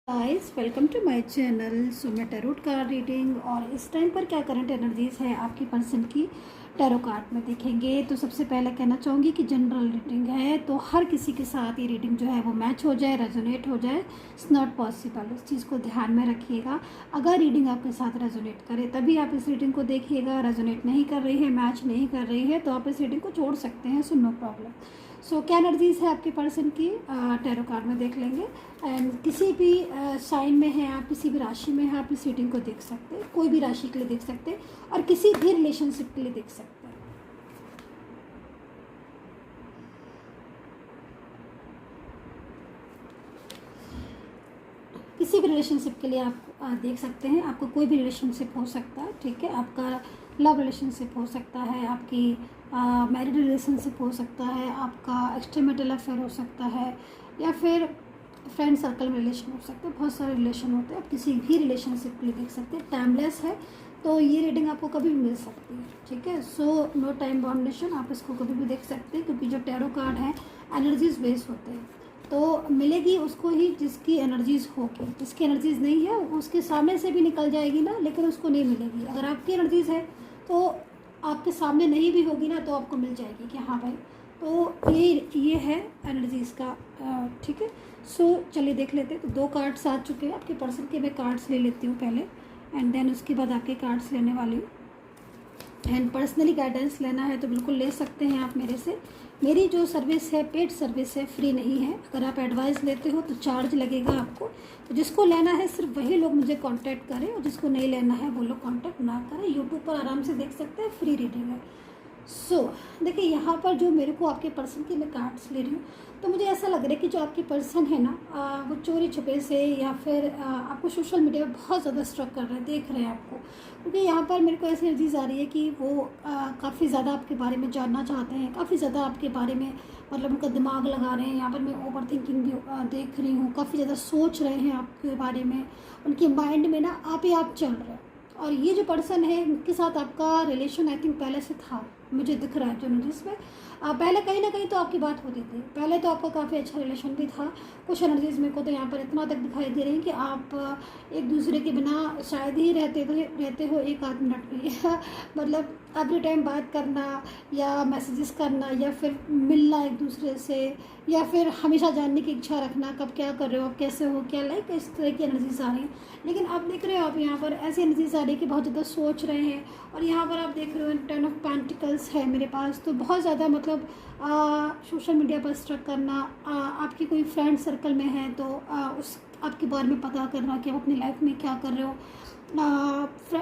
Guys welcome to my channel. So मैं tarot card reading और इस टाइम पर क्या करंट एनर्जीज है आपकी पर्सन की टैरो कार्ड में देखेंगे। तो सबसे पहले कहना चाहूँगी कि जनरल रीडिंग है, तो हर किसी के साथ ये रीडिंग जो है वो मैच हो जाए, रेजोनेट हो जाए, इट्स नॉट पॉसिबल। इस चीज़ को ध्यान में रखिएगा। अगर रीडिंग आपके साथ रेजोनेट करे तभी आप इस रीडिंग को देखिएगा। रेजोनेट नहीं कर रही है, मैच नहीं कर रही है, तो आप इस रीडिंग को छोड़ सकते हैं। So no problem. सो क्या एनर्जीज है आपके पर्सन की टैरो कार्ड में देख लेंगे। एंड किसी भी साइन में है आप, किसी भी राशि में है, आप इस रीडिंग को देख सकते हैं। कोई भी राशि के लिए देख सकते हैं और किसी भी रिलेशनशिप के लिए देख सकते हैं। किसी भी रिलेशनशिप के लिए आप देख सकते हैं। आपको कोई भी रिलेशनशिप हो सकता है, ठीक है। आपका लव रिलेशनशिप हो सकता है, आपकी मैरिड रिलेशनशिप हो सकता है, आपका एक्सट्रीमेटल अफेयर हो सकता है, या फिर फ्रेंड सर्कल में रिलेशन हो सकते हैं। बहुत सारे रिलेशन होते हैं, आप किसी भी रिलेशनशिप के लिए देख सकते हैं। टाइमलेस है, तो ये रीडिंग आपको कभी भी मिल सकती है, ठीक है। सो नो टाइम बाउंडेशन, आप इसको कभी भी देख सकते हैं, क्योंकि जो टैरो कार्ड है एनर्जीज बेस्ड होते हैं। तो मिलेगी उसको ही जिसकी एनर्जीज होगी। जिसकी एनर्जीज नहीं है उसके सामने से भी निकल जाएगी ना, लेकिन उसको नहीं मिलेगी। अगर आपकी एनर्जीज है तो आपके सामने नहीं भी होगी ना, तो आपको मिल जाएगी कि हाँ भाई। तो ये है एनर्जीज का, ठीक है। सो चलिए देख लेते हैं। तो 2 कार्ड्स आ चुके हैं आपके पर्सन के। मैं कार्ड्स ले लेती हूँ पहले, एंड देन उसके बाद आपके कार्ड्स लेने वाली हूँ। एंड पर्सनली गाइडेंस लेना है तो बिल्कुल ले सकते हैं आप मेरे से। मेरी जो सर्विस है पेड सर्विस है, फ्री नहीं है। अगर आप एडवाइस लेते हो तो चार्ज लगेगा आपको। तो जिसको लेना है सिर्फ वही लोग मुझे कांटेक्ट करें, और जिसको नहीं लेना है वो लोग कांटेक्ट ना करें। यूट्यूब पर आराम से देख सकते हैं, फ्री रीडिंग है। सो देखिए, यहाँ पर जो मेरे को आपके पर्सन की मैं कार्ड्स ले रही हूँ, तो मुझे ऐसा लग रहा है कि जो आपकी पर्सन है ना, वो चोरी छुपे से या फिर आपको सोशल मीडिया में बहुत ज़्यादा स्ट्रक कर रहे हैं, देख रहे हैं आपको। क्योंकि यहाँ पर मेरे को ऐसी चीज़ आ रही है कि वो काफ़ी ज़्यादा आपके बारे में जानना चाहते हैं, काफ़ी ज़्यादा आपके बारे में मतलब उनका दिमाग लगा रहे हैं। यहाँ पर मैं ओवर थिंकिंग भी देख रही हूँ, काफ़ी ज़्यादा सोच रहे हैं आपके बारे में। उनके माइंड में ना आप ही आप चल रहे हैं। और ये जो पर्सन है उनके साथ आपका रिलेशन आई थिंक पहले से था, मुझे दिख रहा है जो एनर्जीज में। पहले कहीं ना कहीं तो आपकी बात होती थी, पहले तो आपका काफ़ी अच्छा रिलेशन भी था। कुछ एनर्जीज मेरे को तो यहाँ पर इतना तक दिखाई दे रही है कि आप एक दूसरे के बिना शायद ही रहते हो 1 आध मिनट भी मतलब एवरी टाइम बात करना या मैसेजेस करना या फिर मिलना एक दूसरे से, या फिर हमेशा जानने की इच्छा रखना कब क्या कर रहे हो, आप कैसे हो, क्या लाइक इस तरह की एनर्जीज आ रही हैं। लेकिन आप देख रहे हो आप यहाँ पर ऐसी एनर्जीज आ रही है कि बहुत ज़्यादा सोच रहे हैं। और यहाँ पर आप देख रहे हो 10 ऑफ पेंटिकल्स है मेरे पास, तो बहुत ज़्यादा मतलब सोशल मीडिया पर स्ट्रक करना, आपकी कोई फ्रेंड सर्कल में है तो उस आपके बारे में पता करना कि आप अपनी लाइफ में क्या कर रहे हो।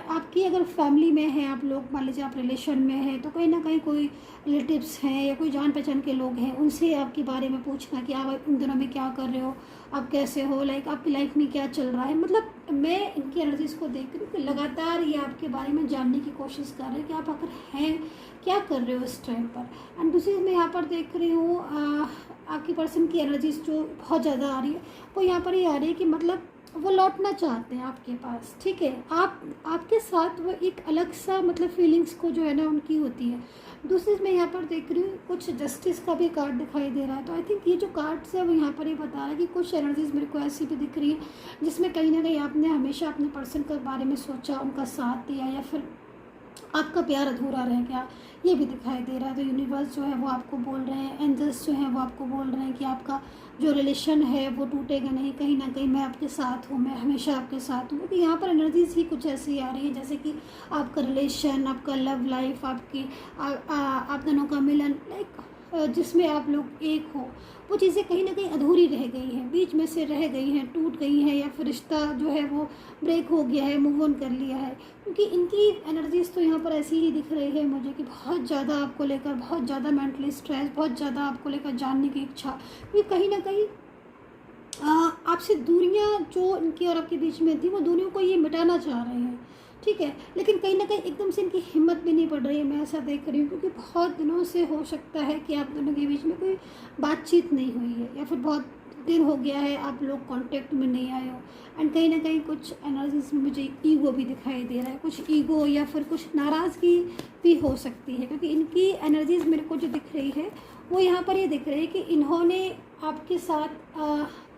आपकी अगर फैमिली में है आप लोग, मान लीजिए आप रिलेशन में है, तो कहीं ना कहीं कोई रिलेटिव्स हैं या कोई जान पहचान के लोग हैं, उनसे आपके बारे में पूछना कि आप इन दिनों में क्या कर रहे हो, आप कैसे हो, लाइक आपकी लाइफ में क्या चल रहा है। मतलब मैं इनकी एनर्जीज को देख रही हूँ कि लगातार ये आपके बारे में जानने की कोशिश कर रहे हैं कि आप अगर हैं क्या कर रहे हो इस टाइम पर। एंड दूसरी मैं यहाँ पर देख रही हूँ आपकी पर्सन की एनर्जीज जो बहुत ज़्यादा आ रही है, वो यहाँ पर ये आ रही है कि मतलब वो लौटना चाहते हैं आपके पास, ठीक है। आपके साथ वो एक अलग सा मतलब फीलिंग्स को जो है ना उनकी होती है। दूसरी मैं यहाँ पर देख रही हूँ कुछ जस्टिस का भी कार्ड दिखाई दे रहा है। तो आई थिंक ये जो कार्ड्स है वो यहाँ पर ये बता रहा है कि कुछ एनर्जीज मेरे को ऐसी भी दिख रही है जिसमें कहीं ना कहीं आपने हमेशा अपने पर्सन के बारे में सोचा, उनका साथ दिया, या फिर आपका प्यार अधूरा रह गया, ये भी दिखाई दे रहा है। तो यूनिवर्स जो है वो आपको बोल रहे हैं, एंजल्स जो हैं वो आपको बोल रहे हैं कि आपका जो रिलेशन है वो टूटेगा नहीं, कहीं ना कहीं मैं आपके साथ हूँ, मैं हमेशा आपके साथ हूँ। क्योंकि यहाँ पर एनर्जीज ही कुछ ऐसी आ रही है जैसे कि आपका रिलेशन, आपका लव लाइफ, आपकी आप दोनों का मिलन, लाइक जिसमें आप लोग एक हो, वो चीज़ें कहीं ना कहीं अधूरी रह गई हैं, बीच में से रह गई हैं, टूट गई हैं, या फिर रिश्ता जो है वो ब्रेक हो गया है, मूव ऑन कर लिया है। क्योंकि इनकी एनर्जीज तो यहाँ पर ऐसी ही दिख रही है मुझे कि बहुत ज़्यादा आपको लेकर, बहुत ज़्यादा मेंटली स्ट्रेस, बहुत ज़्यादा आपको लेकर जानने की इच्छा। क्योंकि कहीं ना कहीं आपसे दूरियाँ जो इनकी और आपके बीच में थी, वो दूरियों को ये मिटाना चाह रहे हैं, ठीक है। लेकिन कहीं ना कहीं एकदम से इनकी हिम्मत भी नहीं पड़ रही है, मैं ऐसा देख रही हूँ। क्योंकि बहुत दिनों से हो सकता है कि आप दोनों के बीच में कोई बातचीत नहीं हुई है, या फिर बहुत दिन हो गया है आप लोग कांटेक्ट में नहीं आए हो। एंड कहीं ना कहीं कुछ एनर्जीज में मुझे ईगो भी दिखाई दे रहा है, कुछ ईगो या फिर कुछ नाराज़गी भी हो सकती है। क्योंकि इनकी एनर्जीज मेरे को जो दिख रही है वो यहाँ पर ये दिख रही है कि इन्होंने आपके साथ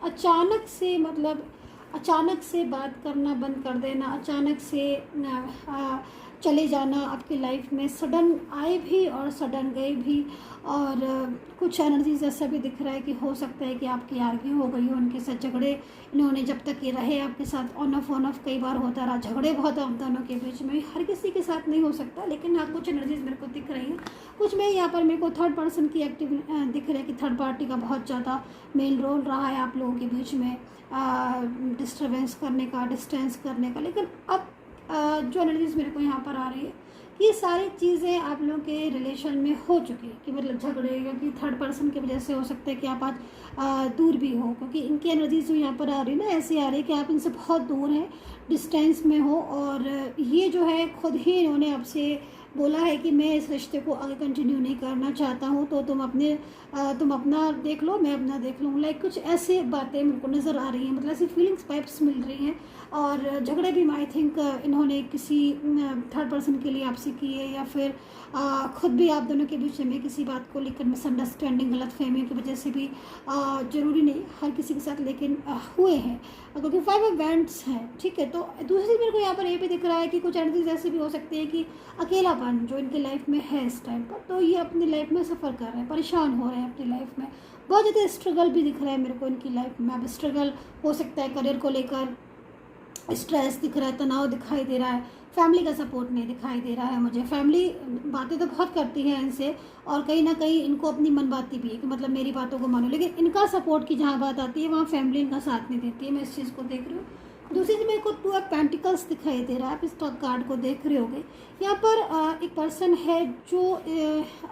अचानक से मतलब अचानक से बात करना बंद कर देना, अचानक से चले जाना आपकी लाइफ में, सडन आए भी और सडन गए भी। और कुछ एनर्जीज ऐसा भी दिख रहा है कि हो सकता है कि आपकी आर्ग्यू हो गई हो उनके साथ, झगड़े इन्होंने जब तक ये रहे आपके साथ ऑन ऑफ कई बार होता रहा, झगड़े बहुत आप दोनों के बीच में। हर किसी के साथ नहीं हो सकता, लेकिन हाँ कुछ एनर्जीज मेरे को दिख रही हैं। कुछ में यहाँ पर मेरे को थर्ड पर्सन की एक्टिव दिख रहा है कि थर्ड पार्टी का बहुत ज़्यादा मेन रोल रहा है आप लोगों के बीच में डिस्टर्बेंस करने का, डिस्टेंस करने का। लेकिन अब जो एनर्जीज मेरे को यहाँ पर आ रही है, ये सारी चीज़ें आप लोगों के रिलेशन में हो चुकी है कि मतलब झगड़े, क्योंकि थर्ड पर्सन की वजह से हो सकता है कि आप आज दूर भी हो, क्योंकि इनकी एनर्जीज जो यहाँ पर आ रही है ना, ऐसी आ रही है कि आप इनसे बहुत दूर हैं, डिस्टेंस में हो। और ये जो है खुद ही इन्होंने आपसे बोला है कि मैं इस रिश्ते को आगे कंटिन्यू नहीं करना चाहता हूँ, तो तुम अपना देख लो, मैं अपना देख लूँ। लाइक कुछ ऐसे बातें मेरे को नज़र आ रही हैं, मतलब ऐसी फीलिंग्स वाइब्स मिल रही हैं। और झगड़े भी आई थिंक इन्होंने किसी थर्ड पर्सन के लिए आपसे किए, या फिर खुद भी आप दोनों के बीच में किसी बात को लेकर मिसअंडरस्टैंडिंग, गलतफहमियों की वजह से भी, ज़रूरी नहीं हर किसी के साथ, लेकिन हुए हैं, क्योंकि 5 इवेंट्स हैं, ठीक है। तो दूसरी मेरे को यहाँ पर ये भी दिख रहा है कि कुछ एनर्जीज ऐसी भी हो सकती है कि अकेलापन जो इनकी लाइफ में है इस टाइम पर, तो ये अपनी लाइफ में सफ़र कर रहे हैं, परेशान हो रहे हैं अपनी लाइफ में। बहुत ज़्यादा स्ट्रगल भी दिख रहा है मेरे को इनकी लाइफ में। अब स्ट्रगल हो सकता है करियर को लेकर, स्ट्रेस दिख रहा है, तनाव दिखाई दे रहा है, फैमिली का सपोर्ट नहीं दिखाई दे रहा है मुझे। फैमिली बातें तो बहुत करती है इनसे, और कहीं ना कहीं इनको अपनी मन बाती भी है कि मतलब मेरी बातों को मानो, लेकिन इनका सपोर्ट की जहाँ बात आती है वहाँ फैमिली इनका साथ नहीं देती है। मैं इस चीज़ को देख रही हूँ। दूसरी चीज़ मेरे को 2 ऑफ पेंटिकल्स दिखाई दे रहा है, आप इस कार्ड को देख रहे होगे। यहाँ पर एक पर्सन है जो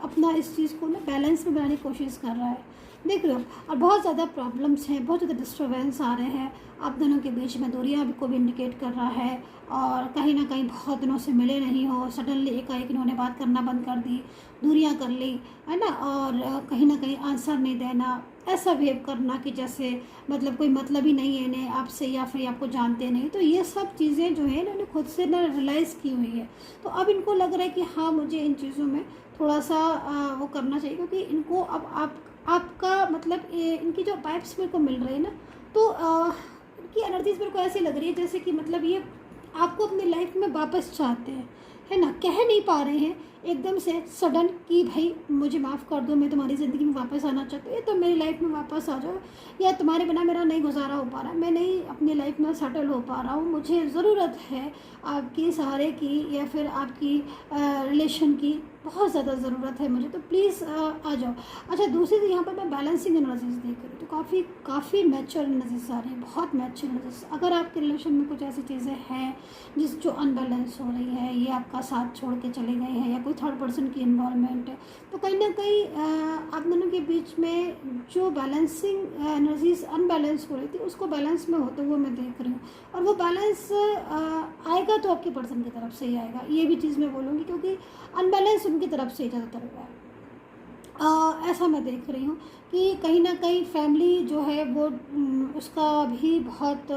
अपना इस चीज़ को ना बैलेंस में बनाने की कोशिश कर रहा है, देख रहे हो। और बहुत ज़्यादा प्रॉब्लम्स हैं, बहुत ज़्यादा डिस्टर्बेंस आ रहे हैं आप दोनों के बीच में, दूरियां को भी इंडिकेट कर रहा है। और कहीं ना कहीं बहुत दिनों से मिले नहीं हो, सडनली एकाएक इन्होंने बात करना बंद कर दी, दूरियां कर ली, है ना। और कहीं ना कहीं आंसर नहीं देना, ऐसा बिहेव करना कि जैसे मतलब कोई मतलब ही नहीं है इन्हें आपसे, या फिर आपको जानते नहीं। तो ये सब चीज़ें जो है इन्होंने खुद से ना रियलाइज़ की हुई है। तो अब इनको लग रहा है कि हाँ मुझे इन चीज़ों में थोड़ा सा वो करना चाहिए, क्योंकि इनको अब आपका मतलब इनकी जो वाइब्स मेरे को मिल रही है ना, तो इनकी एनर्जीज मेरे को ऐसी लग रही है जैसे कि मतलब ये आपको अपनी लाइफ में वापस चाहते हैं, है ना। कह नहीं पा रहे हैं एकदम से सडन कि भाई मुझे माफ़ कर दो, मैं तुम्हारी ज़िंदगी में वापस आना चाहती हूँ, तो मेरी लाइफ में वापस आ जाओ, या तुम्हारे बिना मेरा नहीं गुजारा हो पा रहा, मैं नहीं अपनी लाइफ में सेटल हो पा रहा हूँ, मुझे ज़रूरत है आपकी सहारे की, या फिर आपकी रिलेशन की बहुत ज़्यादा ज़रूरत है मुझे, तो प्लीज़ आ जाओ। अच्छा, दूसरी चीज़ यहाँ पर मैं बैलेंसिंग एनर्जीज देख रही हूँ, तो काफ़ी मैच्योर एनर्जीज आ रही हैं, बहुत मैच्योर एनर्जीज। अगर आपके रिलेशन में कुछ ऐसी चीज़ें हैं जो अनबैलेंस हो रही है, ये आपका साथ छोड़ के चले गए हैं, या कोई थर्ड पर्सन की इन्वॉल्वमेंट है, तो कहीं ना कहीं आप दोनों के बीच में जो बैलेंसिंग एनर्जीज अनबैलेंस हो रही थी, उसको बैलेंस में होते हुए मैं देख रही हूँ। और वो बैलेंस आएगा तो आपके पर्सन की तरफ से ही आएगा, ये भी चीज़ मैं बोलूँगी, क्योंकि अनबैलेंस उनकी तरफ से ज़्यादातर हुआ है। ऐसा मैं देख रही हूँ कि कहीं ना कहीं फैमिली जो है वो उसका भी बहुत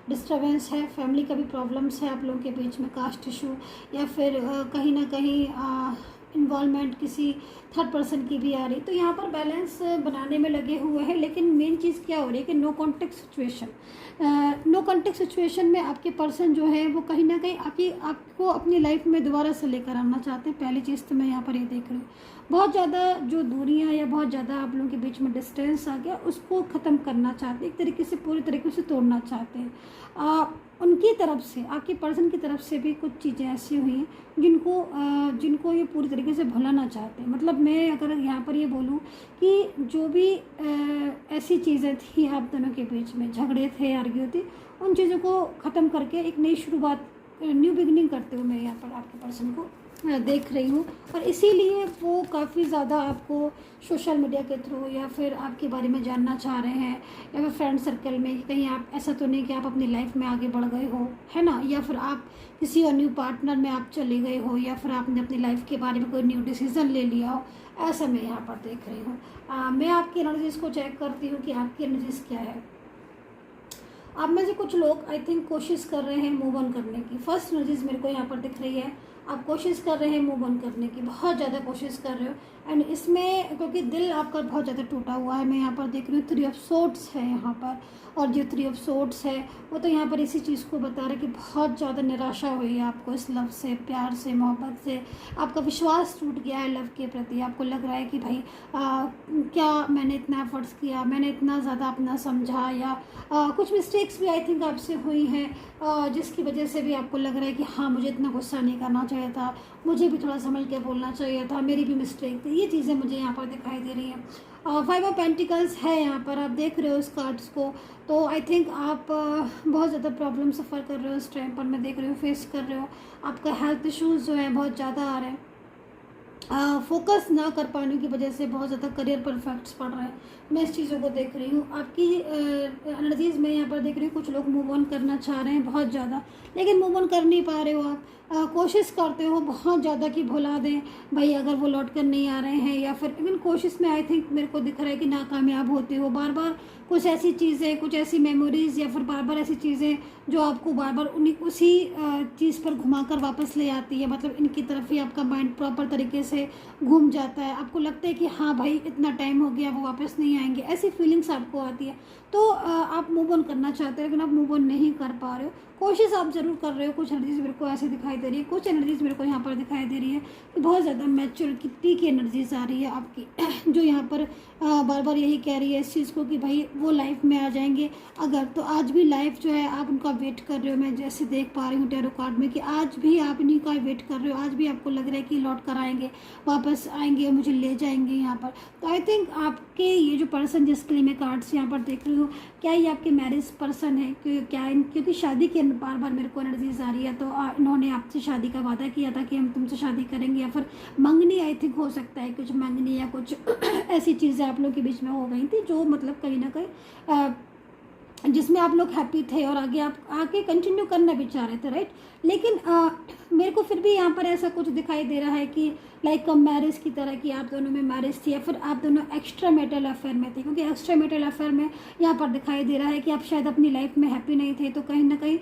डिस्टर्बेंस है, फैमिली का भी प्रॉब्लम्स है आप लोगों के बीच में, कास्ट इशू, या फिर कहीं ना कहीं इन्वॉल्वमेंट किसी थर्ड पर्सन की भी आ रही। तो यहाँ पर बैलेंस बनाने में लगे हुए हैं, लेकिन मेन चीज़ क्या हो रही है कि नो कॉन्टेक्ट सिचुएशन में आपके पर्सन जो है वो कहीं ना कहीं आपको अपनी लाइफ में दोबारा से लेकर आना चाहते हैं। पहली चीज़ तो मैं यहाँ पर ये देख रही हूँ, बहुत ज़्यादा जो दूरियाँ या बहुत ज़्यादा आप लोगों के बीच में डिस्टेंस आ गया, उसको ख़त्म करना चाहते हैं, एक तरीके से पूरी तरीके से तोड़ना चाहते हैं। उनकी तरफ से, आपके पर्सन की तरफ से भी कुछ चीज़ें ऐसी हुई हैं जिनको ये पूरी तरीके से भुलाना चाहते हैं। मतलब मैं अगर यहाँ पर ये बोलूँ कि जो भी ऐसी चीज़ें थी आप दोनों के बीच में, झगड़े थे, आर्ग्यू थी, उन चीज़ों को ख़त्म करके एक नई शुरुआत, न्यू बिगनिंग करते हुए मैं यहाँ पर आपके पर्सन को देख रही हूँ। और इसीलिए वो काफ़ी ज़्यादा आपको सोशल मीडिया के थ्रू या फिर आपके बारे में जानना चाह रहे हैं, या फिर फ्रेंड सर्कल में, कि कहीं आप ऐसा तो नहीं कि आप अपनी लाइफ में आगे बढ़ गए हो, है ना, या फिर आप किसी और न्यू पार्टनर में आप चले गए हो, या फिर आपने अपनी लाइफ के बारे में कोई न्यू डिसीज़न ले लिया हो, ऐसा मैं यहाँ पर देख रही हूँ। मैं आपकी एनर्जीज़ को चेक करती हूँ कि आपकी एनर्जीज़ क्या है। आप में से कुछ लोग आई थिंक कोशिश कर रहे हैं मूव ऑन करने की। फर्स्ट एनर्जीज मेरे को यहाँ पर दिख रही है, आप कोशिश कर रहे हैं मूव ऑन करने की, बहुत ज़्यादा कोशिश कर रहे हो, एंड इसमें क्योंकि दिल आपका बहुत ज़्यादा टूटा हुआ है, मैं यहाँ पर देख रही हूँ 3 ऑफ सोर्ड्स है यहाँ पर, और जो 3 ऑफ सोर्ड्स है वो तो यहाँ पर इसी चीज़ को बता रहा है कि बहुत ज़्यादा निराशा हुई है आपको इस लव से, प्यार से, मोहब्बत से, आपका विश्वास टूट गया है लव के प्रति। आपको लग रहा है कि भाई क्या मैंने इतना एफर्ट्स किया, मैंने इतना ज़्यादा अपना समझा, या कुछ मिस्टेक्स भी आई थिंक आपसे हुई हैं जिसकी वजह से भी आपको लग रहा है कि हाँ मुझे इतना गुस्सा नहीं करना चाहिए था, मुझे भी थोड़ा समझ के बोलना चाहिए था, मेरी भी मिस्टेक थी। ये चीज़ें मुझे यहाँ पर दिखाई दे रही हैं। 5 ऑफ पेंटिकल्स है यहाँ पर, आप देख रहे हो इस कार्ड्स को, तो आई थिंक आप बहुत ज़्यादा प्रॉब्लम सफ़र कर रहे हो इस टाइम पर, मैं देख रही हूँ फेस कर रहे हो। आपका हेल्थ इश्यूज़ जो है बहुत ज़्यादा आ रहे हैं, फोकस ना कर पाने की वजह से बहुत ज़्यादा करियर पर इफेक्ट्स पड़ रहे हैं, मैं इस चीज़ों को देख रही हूँ। आपकी एनर्जीज़ में यहाँ पर देख रही हूँ कुछ लोग मूव ऑन करना चाह रहे हैं बहुत ज़्यादा, लेकिन मूव ऑन कर नहीं पा रहे हो आप। कोशिश करते हो बहुत ज़्यादा कि भुला दें भाई, अगर वो लौट कर नहीं आ रहे हैं, या फिर इवन कोशिश में आई थिंक मेरे को दिख रहा है कि नाकामयाब होते हो। बार बार कुछ ऐसी चीज़ें, कुछ ऐसी मेमोरीज़, या फिर बार बार ऐसी चीज़ें जो आपको बार बार उसी चीज़ पर घुमाकर वापस ले आती है, मतलब इनकी तरफ ही आपका माइंड प्रॉपर तरीके से घूम जाता है। आपको लगता है कि हाँ भाई इतना टाइम हो गया, वो वापस नहीं आएंगे, ऐसी फीलिंग्स आपको आती है। तो आप मूव ऑन करना चाहते हो लेकिन आप मूव ऑन नहीं कर पा रहे हो, कोशिश आप ज़रूर कर रहे हो। कुछ एनर्जीज़ मेरे को ऐसे दिखाई दे रही है, कुछ एनर्जीज़ मेरे को यहाँ पर दिखाई दे रही है कि बहुत ज़्यादा मैच्योरिटी की एनर्जीज़ आ रही है आपकी, जो यहाँ पर बार बार यही कह रही है इस चीज़ को कि भाई वो लाइफ में आ जाएंगे अगर, तो आज भी लाइफ जो है आप उनका वेट कर रहे हो। मैं जैसे देख पा रही हूँ टैरो कार्ड में कि आज भी आप इन्हीं का वेट कर रहे हो, आज भी आपको लग रहा है कि लौट कर आएंगे, वापस आएंगे, मुझे ले जाएंगे यहाँ पर। तो आई थिंक आपके ये जो पर्सन जिसके लिए मैं कार्ड्स यहाँ पर देख रही हूँ, क्या ये आपके मैरिज पर्सन है? क्योंकि शादी के बार बार मेरे को एनर्जीज आ रही है, तो इन्होंने आपसे शादी का वादा किया था कि हम तुमसे शादी करेंगे, या फिर मंगनी आई थिंक हो सकता है, कुछ मंगनी या कुछ ऐसी चीज़ें आप लोग के बीच में हो गई थी जो मतलब कहीं ना कहीं जिसमें आप लोग हैप्पी थे और आगे आप आगे कंटिन्यू करना भी चाह रहे थे, राइट। लेकिन मेरे को फिर भी यहाँ पर ऐसा कुछ दिखाई दे रहा है कि लाइक मैरिज की तरह की आप दोनों में मैरिज थी, या फिर आप दोनों एक्स्ट्रा मैरिटल अफेयर में थे, क्योंकि एक्स्ट्रा मैरिटल अफेयर में यहाँ पर दिखाई दे रहा है कि आप शायद अपनी लाइफ में हैप्पी नहीं थे, तो कहीं ना कहीं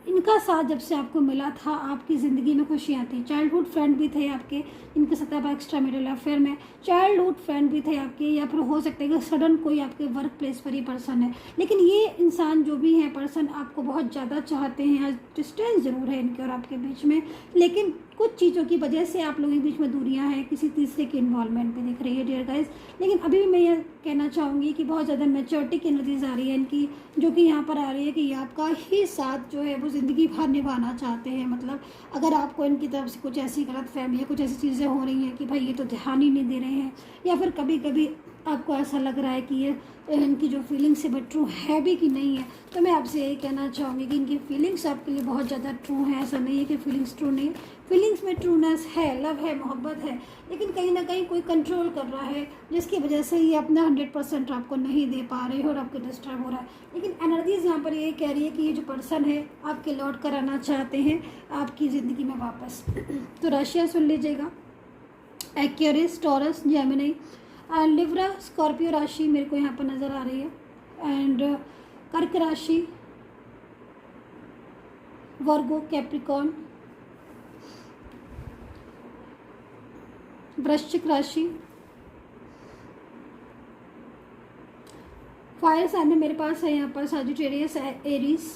इनका साथ जब से आपको मिला था आपकी ज़िंदगी में खुशियाँ थी। चाइल्डहुड फ्रेंड भी थे आपके, इनके साथ आप एक्स्ट्रा मैरिटल अफेयर में चाइल्डहुड फ्रेंड भी थे आपके, या फिर हो सकता है कि सडन कोई आपके वर्क प्लेस पर ही पर्सन है। लेकिन ये इंसान जो भी है पर्सन आपको बहुत ज़्यादा चाहते हैं, डिस्टेंस ज़रूर है इनके और आपके बीच में, लेकिन कुछ चीज़ों की वजह से आप लोगों के बीच में दूरियां हैं, किसी तीसरे की इन्वॉल्वमेंट भी दिख रही है डियर गाइस। लेकिन अभी भी मैं ये कहना चाहूँगी कि बहुत ज़्यादा मैच्योरिटी की एनर्जीज आ रही है इनकी, जो कि यहाँ पर आ रही है कि ये आपका ही साथ जो है वो ज़िंदगी भर निभाना चाहते हैं। मतलब अगर आपको इनकी तरफ से कुछ ऐसी गलत फहमी है, कुछ ऐसी चीज़ें हो रही हैं कि भाई ये तो ध्यान ही नहीं दे रहे हैं, या फिर कभी कभी आपको ऐसा लग रहा है कि ये इनकी जो फीलिंग्स है वो ट्रू है भी कि नहीं है, तो मैं आपसे यही कहना चाहूँगी कि इनकी फीलिंग्स आपके लिए बहुत ज़्यादा ट्रू है। ऐसा नहीं है कि फीलिंग्स ट्रू नहीं, फीलिंग्स में ट्रूनेस है, लव है, मोहब्बत है, लेकिन कहीं ना कहीं कोई कंट्रोल कर रहा है जिसकी वजह से ये अपना 100% आपको नहीं दे पा रहे हो और आपको डिस्टर्ब हो रहा है। लेकिन एनर्जीज यहाँ पर ये कह रही है कि ये जो पर्सन है आपके लौट कर आना चाहते हैं आपकी ज़िंदगी में वापस। तो राशियाँ सुन लीजिएगा, Aquarius, taurus, Gemini, Libra, Scorpio राशि मेरे को यहाँ पर नज़र आ रही है, एंड कर्क राशि, वर्गो, कैप्रिकॉर्न, वृश्चिक राशि, फायर साइन में मेरे पास है यहाँ पर सजिटेरियस, एरीज।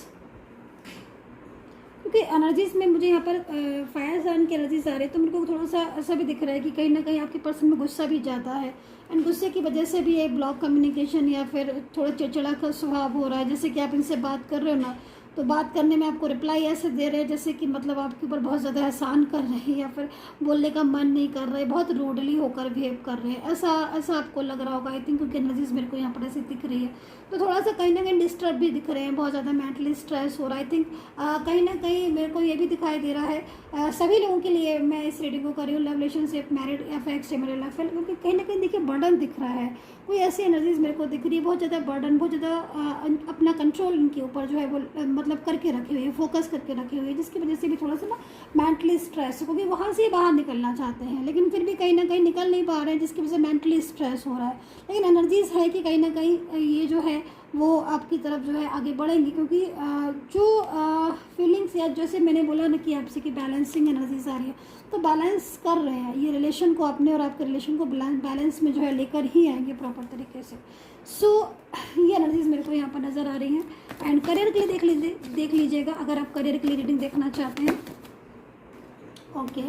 क्योंकि एनर्जीज में मुझे यहाँ पर फायर साइन की एनर्जीज आ रही है, तो मेरे को थोड़ा सा ऐसा भी दिख रहा है कि कहीं ना कहीं आपके पर्सन में गुस्सा भी ज़्यादा है, एंड गुस्से की वजह से भी ये ब्लॉक कम्युनिकेशन या फिर थोड़ा चिड़चिड़ा का स्वभाव हो रहा है। जैसे कि आप इनसे बात कर रहे हो ना, तो बात करने में आपको रिप्लाई ऐसे दे रहे हैं जैसे कि मतलब आपके ऊपर बहुत ज़्यादा एहसान कर रहे हैं, या फिर बोलने का मन नहीं कर रहे, बहुत रूडली होकर बिहेव कर रहे हैं, ऐसा आपको लग रहा होगा आई थिंक, क्योंकि एनर्जीज मेरे को यहाँ पर ऐसी दिख रही है। तो थोड़ा सा कहीं ना कहीं डिस्टर्ब भी दिख रहे हैं, बहुत ज़्यादा मेंटली स्ट्रेस हो रहा है आई थिंक। कहीं ना कहीं मेरे को ये भी दिखाई दे रहा है सभी लोगों के लिए मैं इस रीडिंग को कर रही हूँ, लव रिलेशनशिप, मैरिड या फिर एक्सट्रीमैरिटल अफेयर, क्योंकि कहीं ना कहीं देखिए बर्डन दिख रहा है, कोई ऐसी एनर्जीज मेरे को दिख रही है, बहुत ज़्यादा बर्डन, बहुत ज़्यादा अपना कंट्रोल इनके ऊपर जो है वो मतलब करके रखे हुए, फोकस करके रखे हुए, जिसकी वजह से भी थोड़ा सा ना मेंटली स्ट्रेस, क्योंकि वहाँ से बाहर निकलना चाहते हैं लेकिन फिर भी कहीं ना कहीं निकल नहीं पा रहे हैं, जिसकी वजह से मेंटली स्ट्रेस हो रहा है। लेकिन एनर्जीज है कि कहीं ना कहीं ये जो है वो आपकी तरफ जो है आगे बढ़ेंगी, क्योंकि जो फीलिंग्स या जैसे मैंने बोला ना कि आपसे की बैलेंसिंग एनर्जीज आ रही है, तो बैलेंस कर रहे हैं, ये रिलेशन को अपने और आपके रिलेशन को बैलेंस में जो है लेकर ही आएंगे प्रॉपर तरीके से। सो ये एनर्जीज मेरे को यहाँ पर नज़र आ रही हैं। एंड करियर के लिए देख लीजिएगा अगर आप करियर के लिए रीडिंग देखना चाहते हैं। ओके,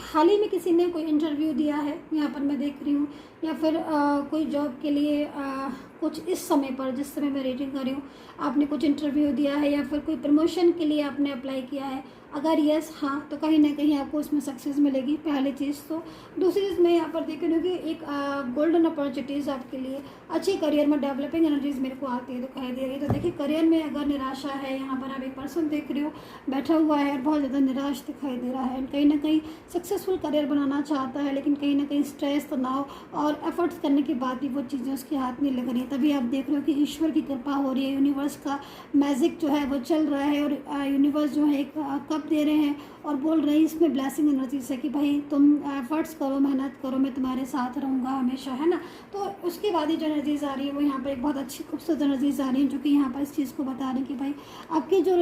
हाल ही में किसी ने कोई इंटरव्यू दिया है, यहाँ पर मैं देख रही हूँ, या फिर कोई जॉब के लिए कुछ इस समय पर जिस समय मैं रीडिंग कर रही हूँ आपने कुछ इंटरव्यू दिया है, या फिर कोई प्रमोशन के लिए आपने अप्लाई किया है। अगर यस हाँ तो कहीं ना कहीं आपको उसमें सक्सेस मिलेगी, पहली चीज़ तो। दूसरी चीज़ मैं यहाँ पर देख रही हूँ कि एक गोल्डन अपॉर्चुनिटीज़ आपके लिए अच्छी करियर में डेवलपिंग एनर्जीज मेरे को आती है, दिखाई दे रही है। तो देखिए करियर में अगर निराशा है, यहाँ पर आप एक पर्सन देख रहे हो बैठा हुआ है और बहुत ज़्यादा निराश दिखाई दे रहा है, कहीं ना कहीं सक्सेसफुल करियर बनाना चाहता है, लेकिन कहीं ना कहीं स्ट्रेस, तनाव और एफर्ट्स करने के बाद भी वो चीज़ें उसके हाथ नहीं लग रही हैं। तभी आप देख रहे हो कि ईश्वर की कृपा हो रही है, यूनिवर्स का मैजिक जो है वो चल रहा है, और यूनिवर्स जो है एक कप दे रहे हैं और बोल रहे हैं इसमें ब्लेसिंग एनर्जी से कि भाई तुम एफर्ट्स करो, मेहनत करो, मैं तुम्हारे साथ रहूँगा हमेशा, है ना। तो उसके बाद ही जो एनर्जीज आ रही है वो यहाँ पर एक बहुत अच्छी खूबसूरत एनर्जीज आ रही हैं, जो कि यहाँ पर इस चीज़ को बता रही हैं कि भाई आपकी जो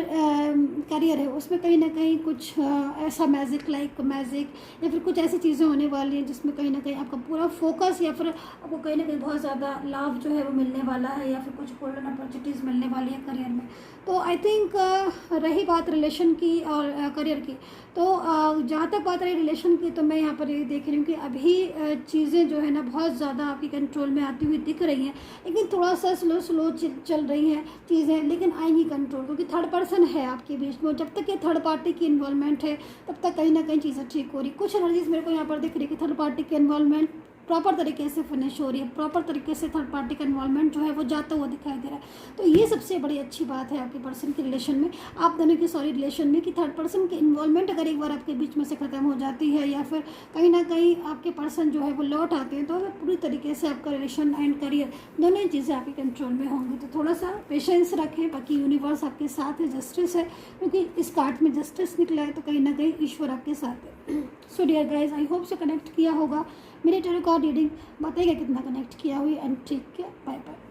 करियर है उसमें कहीं ना कहीं कुछ ऐसा मैजिक या फिर कुछ ऐसी चीज़ें होने वाली हैं जिसमें कहीं ना कहीं आपका पूरा फोकस, या फिर आपको कहीं ना कहीं बहुत ज़्यादा लाभ जो है वो मिलने वाला है, या फिर कुछ गोल्डन अपॉर्चुनिटीज़ मिलने वाली है करियर में। तो आई थिंक रही बात रिलेशन की और करियर की, तो जहाँ तक बात रही रिलेशन की, तो मैं यहाँ पर ये देख रही हूँ कि अभी चीज़ें जो है ना बहुत ज़्यादा आपकी कंट्रोल में आती हुई दिख रही हैं, लेकिन थोड़ा सा स्लो चल रही हैं चीज़ें, लेकिन आएंगी कंट्रोल, क्योंकि थर्ड पर्सन है आपके बीच में। जब तक ये थर्ड पार्टी की इन्वॉल्वमेंट है तब तक कहीं ना कहीं चीज़ें ठीक हो रही। कुछ एनर्जीज मेरे को यहाँ पर दिख रही है कि थर्ड पार्टी की इन्वॉल्वमेंट प्रॉपर तरीके से फिनिश हो रही है, प्रॉपर तरीके से थर्ड पार्टी का इन्वॉल्वमेंट जो है वो जाता हुआ दिखाई दे रहा है। तो ये सबसे बड़ी अच्छी बात है आपके पर्सन के रिलेशन में, आप दोनों की रिलेशन में, कि थर्ड पर्सन की इन्वॉल्वमेंट अगर एक बार आपके बीच में से ख़त्म हो जाती है, या फिर कहीं ना कहीं आपके पर्सन जो है वो लौट आते हैं, तो पूरी तरीके से आपका रिलेशन एंड करियर दोनों ही चीज़ें आपके कंट्रोल में होंगी। तो थोड़ा सा पेशेंस रखें, बाकी यूनिवर्स आपके साथ है, जस्टिस है, क्योंकि इस कार्ड में जस्टिस निकला है, तो कहीं ना कहीं ईश्वर आपके साथ है। So dear guys, I hope से कनेक्ट किया होगा। मेरे टैरो कार्ड रीडिंग बताइएगा कितना कनेक्ट किया हुई, एंड ठीक है, बाय बाय।